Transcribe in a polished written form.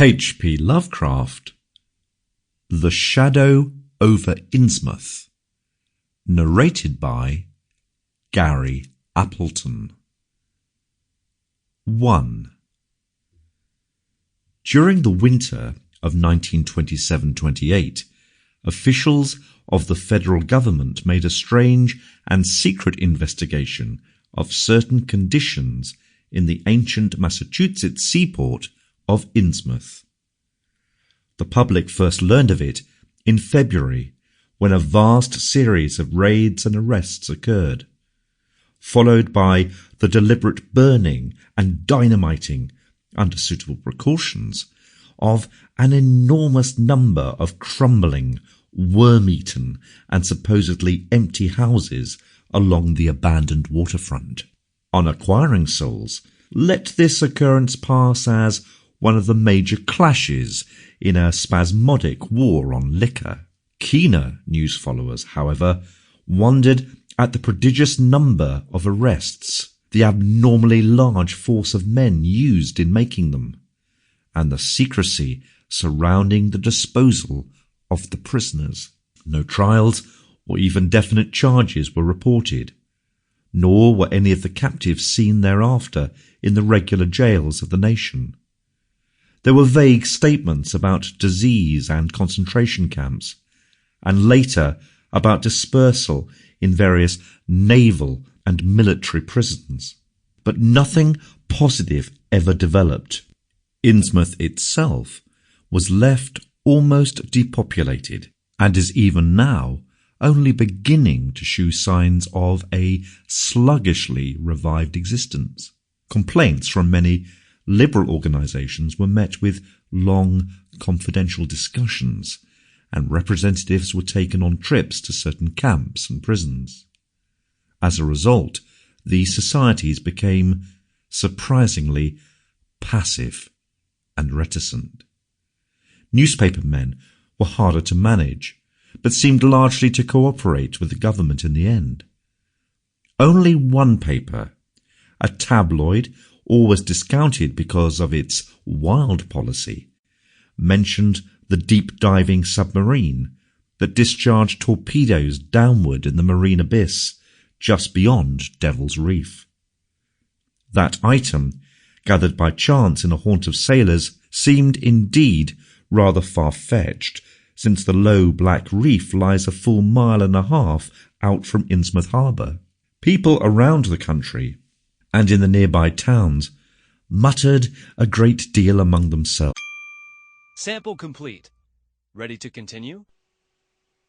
H.P. Lovecraft, The Shadow over Innsmouth, narrated by Gary Appleton. 1. During the winter of 1927-28, officials of the federal government made a strange and secret investigation of certain conditions in the ancient Massachusetts seaport of Innsmouth. The public first learned of it in February, when a vast series of raids and arrests occurred, followed by the deliberate burning and dynamiting, under suitable precautions, of an enormous number of crumbling, worm-eaten and supposedly empty houses along the abandoned waterfront. Unacquiring souls let this occurrence pass as one of the major clashes in a spasmodic war on liquor. Keener news followers, however, wondered at the prodigious number of arrests, the abnormally large force of men used in making them, and the secrecy surrounding the disposal of the prisoners. No trials or even definite charges were reported, nor were any of the captives seen thereafter in the regular jails of the nation. There were vague statements about disease and concentration camps, and later about dispersal in various naval and military prisons. But nothing positive ever developed. Innsmouth itself was left almost depopulated, and is even now only beginning to shew signs of a sluggishly revived existence. Complaints from many liberal organisations were met with long, confidential discussions, and representatives were taken on trips to certain camps and prisons. As a result, these societies became surprisingly passive and reticent. Newspaper men were harder to manage, but seemed largely to cooperate with the government in the end. Only one paper, a tabloid always discounted because of its wild policy, mentioned the deep-diving submarine that discharged torpedoes downward in the marine abyss just beyond Devil's Reef. That item, gathered by chance in a haunt of sailors, seemed indeed rather far-fetched, since the low black reef lies a full mile and a half out from Innsmouth harbour. People around the country and in the nearby towns muttered a great deal among themselves. Sample complete. Ready to continue?